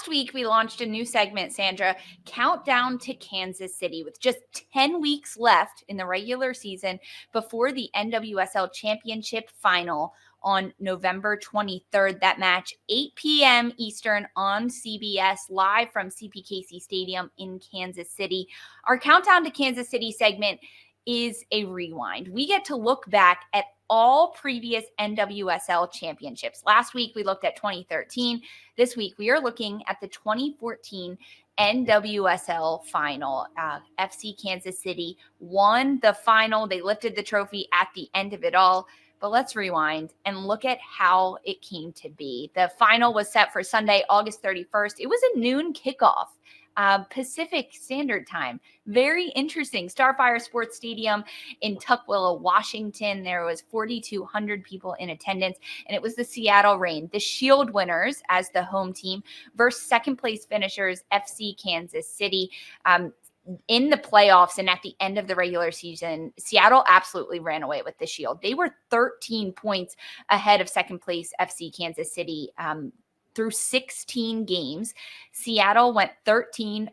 last week we launched a new segment, Sandra, Countdown to Kansas City, with just 10 weeks left in the regular season before the NWSL Championship Final on November 23rd. That match, 8 p.m. Eastern on CBS, live from CPKC Stadium in Kansas City. Our Countdown to Kansas City segment is a rewind. We get to look back at all previous NWSL championships. Last week, we looked at 2013. This week, we are looking at the 2014 NWSL Final. FC Kansas City won the final. They lifted the trophy at the end of it all. But let's rewind and look at how it came to be. The final was set for Sunday, August 31st. It was a noon kickoff. Pacific Standard Time. Very interesting. Starfire Sports Stadium in Tukwila, Washington. There was 4,200 people in attendance, and it was the Seattle Reign, the Shield winners as the home team, versus second place finishers FC Kansas City. In the playoffs and at the end of the regular season, Seattle absolutely ran away with the Shield. They were 13 points ahead of second place FC Kansas City through 16 games. Seattle went 13-0-3.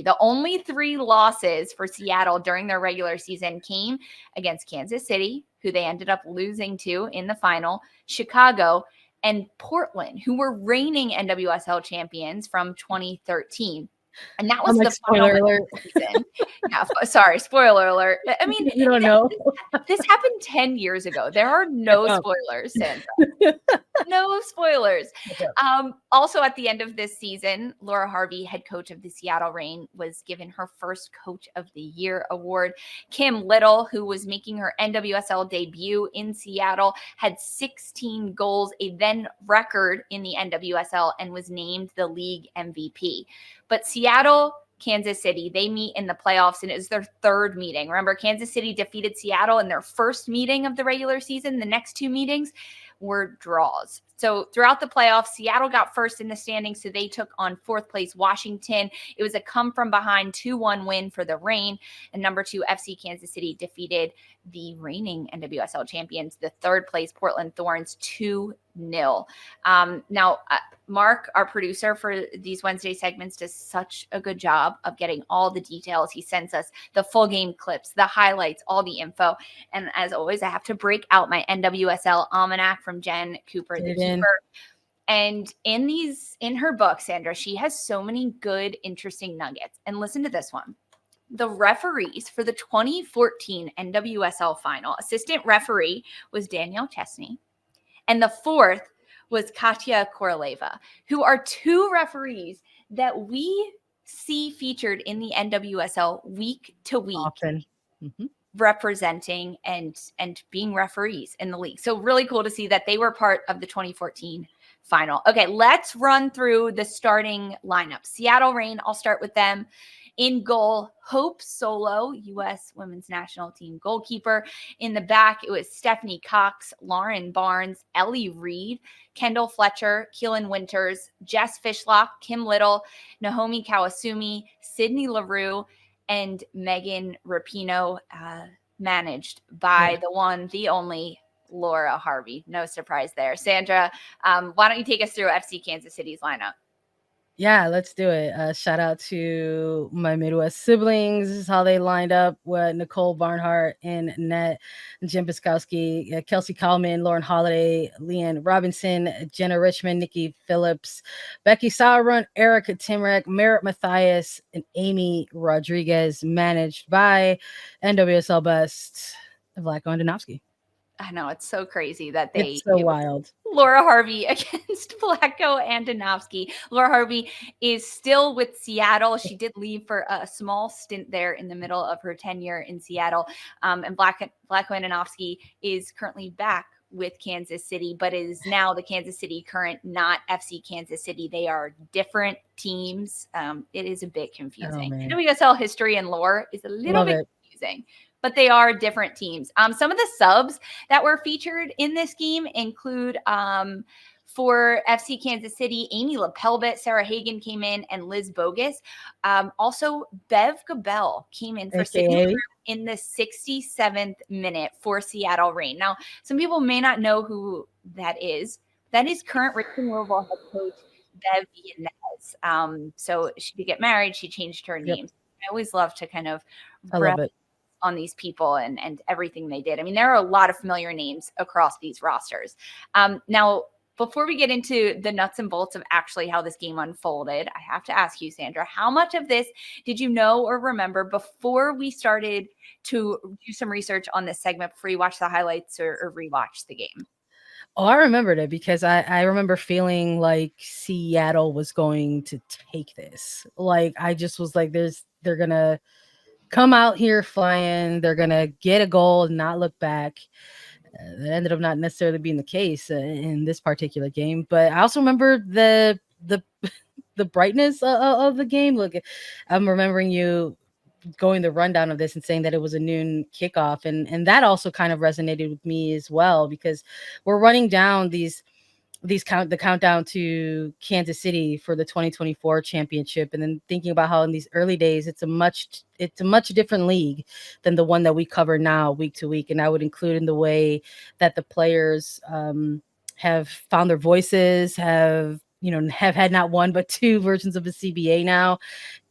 The only 3 losses for Seattle during their regular season came against Kansas City, who they ended up losing to in the final, Chicago, and Portland, who were reigning NWSL champions from 2013. And that was the spoiler alert. Season. Yeah, sorry, spoiler alert. I mean, you don't know. This happened 10 years ago. There are no spoilers, Sandra. No spoilers. Also, at the end of this season, Laura Harvey, head coach of the Seattle Reign, was given her first Coach of the Year award. Kim Little, who was making her NWSL debut in Seattle, had 16 goals, a then record in the NWSL, and was named the league MVP. But Seattle, Kansas City, they meet in the playoffs, and it was their third meeting. Remember, Kansas City defeated Seattle in their first meeting of the regular season. The next 2 meetings were draws. So throughout the playoffs, Seattle got first in the standings, so they took on fourth place Washington. It was a come-from-behind 2-1 win for the Reign. And number 2, FC Kansas City defeated the reigning NWSL champions, the third place Portland Thorns, 2-0. Now, Mark, our producer for these Wednesday segments, does such a good job of getting all the details. He sends us the full game clips, the highlights, all the info. And as always, I have to break out my NWSL almanac from Jen Cooper, the keeper. And in her book, Sandra, she has so many good, interesting nuggets. And listen to this one. The referees for the 2014 NWSL Final, assistant referee was Danielle Chesney, and the fourth was Katya Koroleva, who are 2 referees that we see featured in the NWSL week to week. Often. Representing and being referees in the league. So really cool to see that they were part of the 2014 final. Okay, let's run through the starting lineup. Seattle Reign, I'll start with them. In goal, Hope Solo, U.S. Women's National Team goalkeeper. In the back, it was Stephanie Cox, Lauren Barnes, Ellie Reed, Kendall Fletcher, Keelan Winters, Jess Fishlock, Kim Little, Naomi Kawasumi, Sydney LaRue, and Megan Rapinoe, managed by the one, the only Laura Harvey. No surprise there. Sandra, why don't you take us through FC Kansas City's lineup? Yeah, let's do it. Shout out to my Midwest siblings. This is how they lined up with Nicole Barnhart in net, Jim Piskowski, Kelsey Kallman, Lauren Holiday, Leanne Robinson, Jenna Richmond, Nikki Phillips, Becky Sauerbrunn, Erica Timrek, Merritt Mathias, and Amy Rodriguez, managed by NWSL Best, Vlatko Andonovski. I know, it's so crazy that it's so wild. Laura Harvey against Vlatko Andonovski. Laura Harvey is still with Seattle. She did leave for a small stint there in the middle of her tenure in Seattle. And Vlatko Andonovski is currently back with Kansas City, but is now the Kansas City Current, not FC Kansas City. They are different teams. It is a bit confusing. NWSL history and lore is a little bit confusing, but they are different teams. Some of the subs that were featured in this game include for FC Kansas City, Amy LaPelbit, Sarah Hagan came in, and Liz Bogus. Also, Bev Gabel came in for Sydney in the 67th minute for Seattle Reign. Now, some people may not know who that is. That is current Richmond Louisville head coach Bev Yanez. So she did get married. She changed her name. I always love to kind of I love it on these people and everything they did. I mean, there are a lot of familiar names across these rosters. Now, before we get into the nuts and bolts of actually how this game unfolded, I have to ask you, Sandra, how much of this did you know or remember before we started to do some research on this segment, before you watched the highlights or rewatched the game? Oh, I remembered it because I remember feeling like Seattle was going to take this. Like, I just was like, they're going to come out here flying. They're going to get a goal and not look back. That ended up not necessarily being the case in this particular game. But I also remember the the brightness of the game. Look, I'm remembering you going the rundown of this and saying that it was a noon kickoff, and that also kind of resonated with me as well, because we're running down the countdown to Kansas City for the 2024 championship, and then thinking about how in these early days it's a much different league than the one that we cover now week to week. And I would include in the way that the players have found their voices, have had not one but two versions of the CBA now.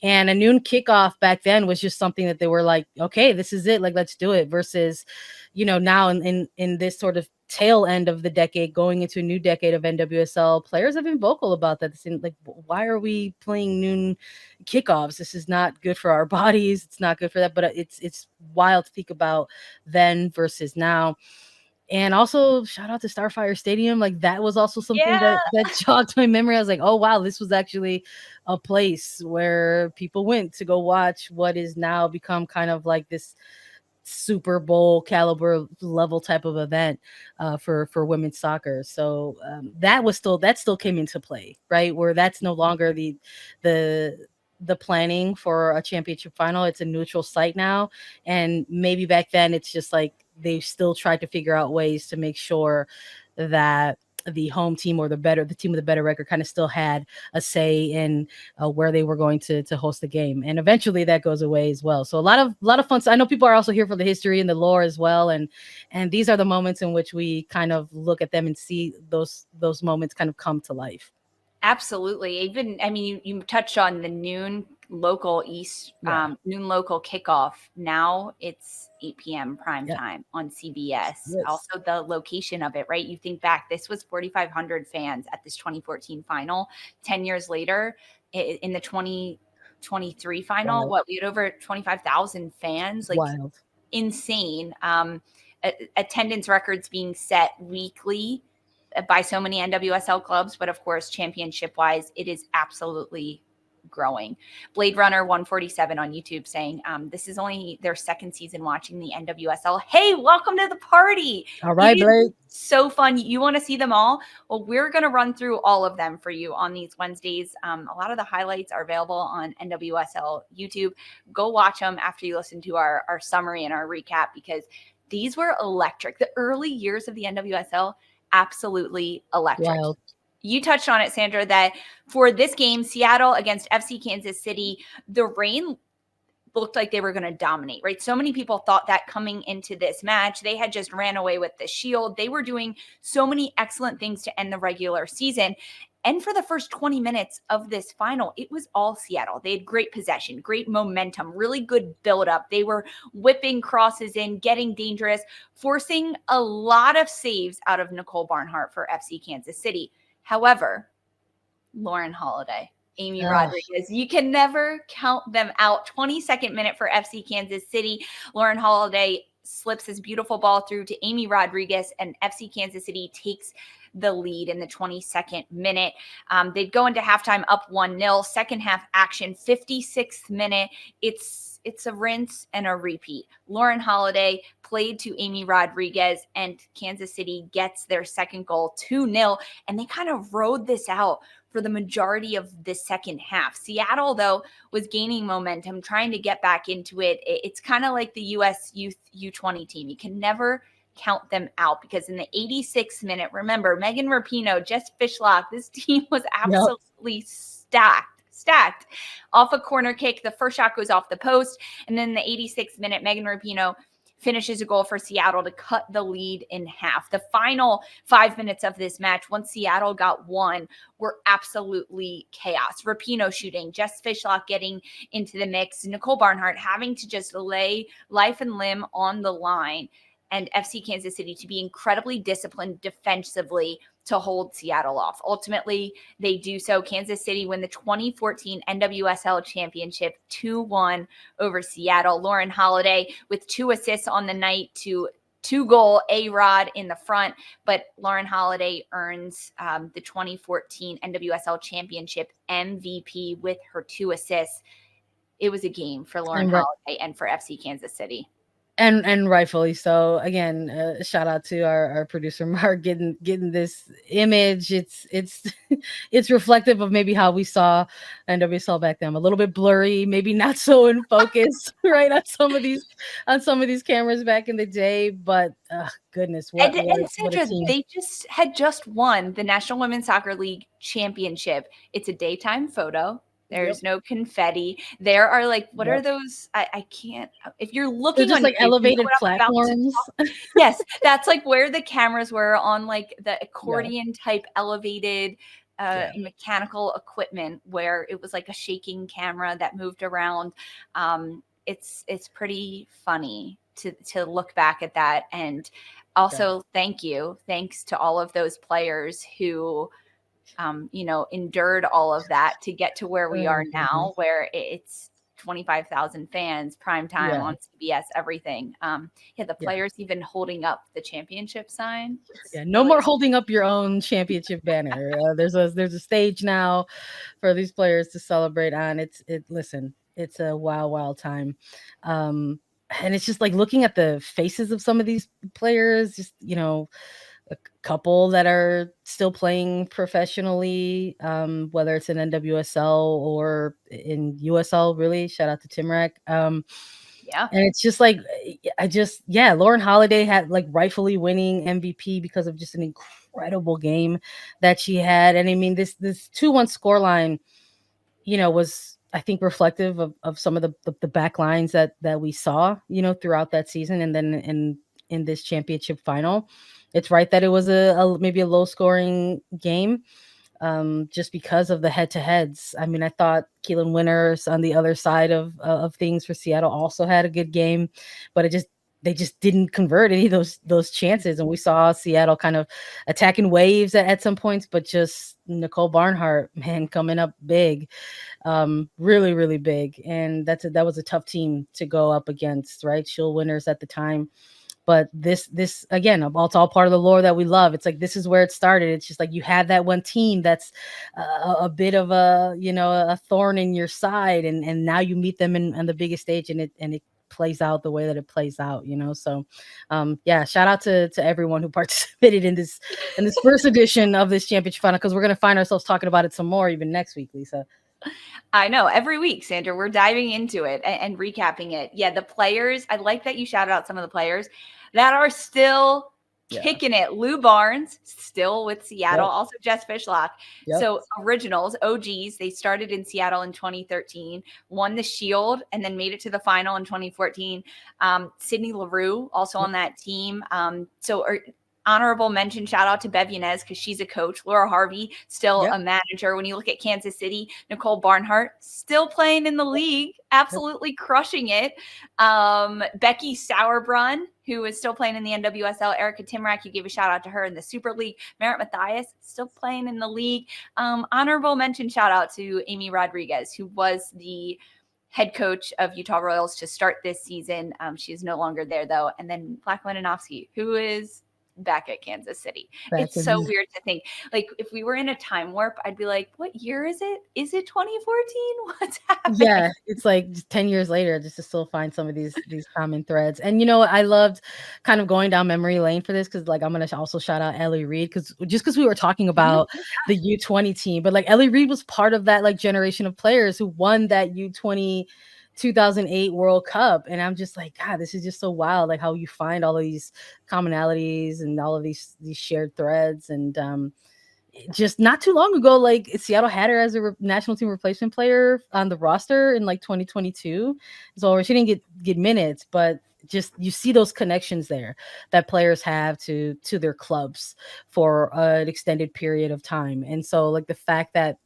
And a noon kickoff back then was just something that they were like, okay, this is it. Like, let's do it. Versus, now in this sort of tail end of the decade, going into a new decade of NWSL, players have been vocal about that. Like, why are we playing noon kickoffs? This is not good for our bodies. It's not good for that. But it's wild to think about then versus now. And also, shout out to Starfire Stadium. Like, that was also something that jogged my memory. I was like, oh, wow, this was actually a place where people went to go watch what is now become kind of like this Super Bowl caliber level type of event for women's soccer. So that still came into play, right? Where that's no longer the planning for a championship final. It's a neutral site now. And maybe back then it's just like they still tried to figure out ways to make sure that the home team or the team with the better record kind of still had a say in where they were going to host the game. And eventually that goes away as well. So a lot of fun. I know people are also here for the history and the lore as well. And these are the moments in which we kind of look at them and see those moments kind of come to life. Absolutely. Even, I mean, you touched on the noon local noon local kickoff. Now it's 8 p.m. prime time on CBS. Yes. Also the location of it, right? You think back, this was 4,500 fans at this 2014 final. 10 years later, in the 2023 final, we had over 25,000 fans. Like, wild. Insane. Attendance records being set weekly by so many NWSL clubs, but of course, championship wise, it is absolutely growing. Blade Runner 147 on YouTube saying, this is only their second season watching the NWSL. Hey, welcome to the party. All right, Blade. So fun. You want to see them all? Well, we're going to run through all of them for you on these Wednesdays. A lot of the highlights are available on NWSL YouTube. Go watch them after you listen to our summary and our recap, because these were electric. The early years of the NWSL, absolutely electric. Wild. You touched on it, Sandra, that for this game, Seattle against FC Kansas City, the Reign looked like they were going to dominate, right? So many people thought that coming into this match. They had just ran away with the Shield. They were doing so many excellent things to end the regular season. And for the first 20 minutes of this final, it was all Seattle. They had great possession, great momentum, really good buildup. They were whipping crosses in, getting dangerous, forcing a lot of saves out of Nicole Barnhart for FC Kansas City. However, Lauren Holiday, Amy Rodriguez, you can never count them out. 22nd minute for FC Kansas City. Lauren Holiday slips this beautiful ball through to Amy Rodriguez, and FC Kansas City takes the lead in the 22nd minute. They'd go into halftime up 1-0. Second half action, 56th minute. It's a rinse and a repeat. Lauren Holiday played to Amy Rodriguez, and Kansas City gets their second goal, 2-0. And they kind of rode this out for the majority of the second half. Seattle, though, was gaining momentum, trying to get back into it. It's kind of like the U.S. Youth U20 team. You can never count them out, because in the 86th minute, remember, Megan Rapinoe just fishlocked. This team was absolutely stacked off a corner kick. The first shot goes off the post, and then in the 86th minute, Megan Rapinoe finishes a goal for Seattle to cut the lead in half. The final 5 minutes of this match, once Seattle got one, were absolutely chaos. Rapinoe shooting, Jess Fishlock getting into the mix, Nicole Barnhart having to just lay life and limb on the line, and FC Kansas City to be incredibly disciplined defensively to hold Seattle off. Ultimately, they do so. Kansas City win the 2014 NWSL Championship 2-1 over Seattle. Lauren Holiday with 2 assists on the night to 2-goal A-Rod in the front, but Lauren Holiday earns the 2014 NWSL Championship MVP with her 2 assists. It was a game for Lauren Holiday and for FC Kansas City. And rightfully so. Again, shout out to our producer Mark getting this image. It's reflective of maybe how we saw NWSL back then. A little bit blurry, maybe not so in focus, right, on some of these cameras back in the day. But goodness, what Sandra, a team. They had just won the National Women's Soccer League Championship. It's a daytime photo. There's no confetti. There are what are those? I can't. If you're looking, they're just elevated platforms. Yes, that's where the cameras were on the accordion type elevated mechanical equipment, where it was a shaking camera that moved around. It's pretty funny to look back at that, and also thanks to all of those players who endured all of that to get to where we are now, where it's 25,000 fans, prime time on CBS, everything. The players even holding up the championship sign. No more holding up your own championship banner. There's a stage now for these players to celebrate on. It's a wild time. And it's just looking at the faces of some of these players, just, a couple that are still playing professionally, whether it's in NWSL or in USL, really. Shout out to Timrac. And it's just Lauren Holiday had rightfully winning MVP because of just an incredible game that she had. And I mean, this 2-1 scoreline, was, I think, reflective of some of the back lines that we saw, throughout that season. And then in this championship final, it's right that it was maybe a low scoring game, just because of the head to heads. I mean, I thought Keelan Winters on the other side of things for Seattle also had a good game, but they just didn't convert any of those chances. And we saw Seattle kind of attacking waves at some points, but just Nicole Barnhart, man, coming up big, really, really big. And that was a tough team to go up against, right? She'll Winters at the time. But this again, it's all part of the lore that we love. It's this is where it started. It's just you had that one team that's a bit of a thorn in your side, and now you meet them on the biggest stage, and it plays out the way that it plays out. So shout out to everyone who participated in this first edition of this championship final, because we're gonna find ourselves talking about it some more even next week, Lisa. I know, every week, Sandra, we're diving into it and recapping it. Yeah, the players, I like that you shouted out some of the players that are still kicking it. Lou Barnes, still with Seattle. Also Jess Fishlock. So originals, OGs, they started in Seattle in 2013, won the Shield, and then made it to the final in 2014. Sydney LaRue, also on that team. Honorable mention, shout out to Bev Yanez, because she's a coach. Laura Harvey, still a manager. When you look at Kansas City, Nicole Barnhart, still playing in the league, absolutely crushing it. Becky Sauerbrunn, who is still playing in the NWSL. Erica Timrac, you gave a shout out to her in the Super League. Merritt Mathias, still playing in the league. Honorable mention, shout out to Amy Rodriguez, who was the head coach of Utah Royals to start this season. She is no longer there, though. And then Black Leninovsky, who is back at Kansas City. It's so weird to think, if we were in a time warp, I'd be like, what year is it? Is it 2014? What's happening? Yeah, it's 10 years later just to still find some of these common threads. And I loved kind of going down memory lane for this, because I'm gonna also shout out Ellie Reed, because we were talking about the U20 team, but Ellie Reed was part of that generation of players who won that U20 2008 World Cup. And I'm just God, this is just so wild, how you find all of these commonalities and all of these shared threads. And just not too long ago, Seattle had her as a national team replacement player on the roster in 2022. So she didn't get minutes, but just, you see those connections there that players have to their clubs for an extended period of time. And so like the fact that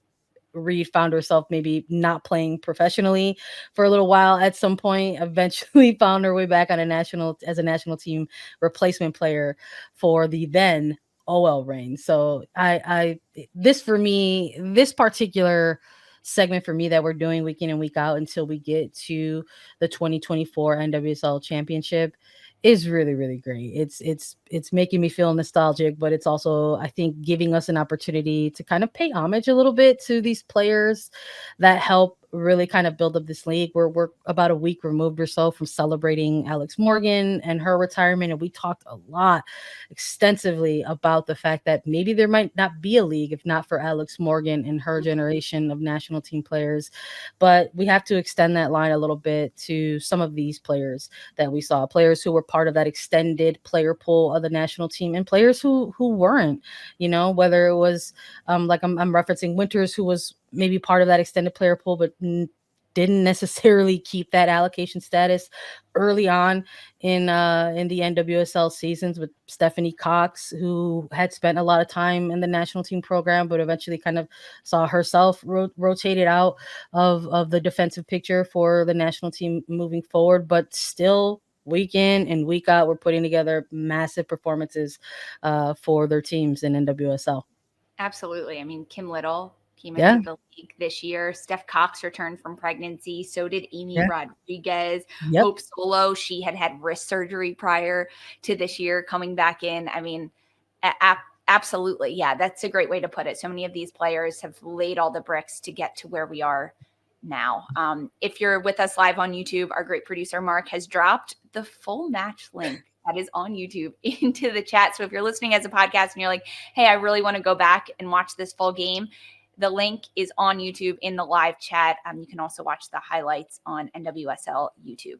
Reed found herself maybe not playing professionally for a little while at some point, eventually found her way back on as a national team replacement player for the then OL reign. So this for me, this particular segment for me that we're doing week in and week out until we get to the 2024 NWSL championship is really, really great. It's making me feel nostalgic, but it's also, I think, giving us an opportunity to kind of pay homage a little bit to these players that help really kind of build up this league. We're about a week removed or so from celebrating Alex Morgan and her retirement, and we talked a lot extensively about the fact that maybe there might not be a league if not for Alex Morgan and her generation of national team players. But we have to extend that line a little bit to some of these players that we saw, players who were part of that extended player pool of the national team, and players who weren't, whether it was like I'm referencing Winters, who was maybe part of that extended player pool, but didn't necessarily keep that allocation status early on in the NWSL seasons, with Stephanie Cox, who had spent a lot of time in the national team program, but eventually kind of saw herself rotated out of the defensive picture for the national team moving forward. But still, week in and week out, we're putting together massive performances for their teams in NWSL. Absolutely. I mean, Kim Little came Yeah. into the league this year. Steph Cox returned from pregnancy. So did Amy Yeah. Rodriguez. Yep. Hope Solo, she had wrist surgery prior to this year coming back in. I mean, absolutely. Yeah, that's a great way to put it. So many of these players have laid all the bricks to get to where we are now. If you're with us live on YouTube, our great producer Mark has dropped the full match link that is on YouTube into the chat. So if you're listening as a podcast and you're like, hey, I really want to go back and watch this full game, the link is on YouTube in the live chat. You can also watch the highlights on NWSL YouTube.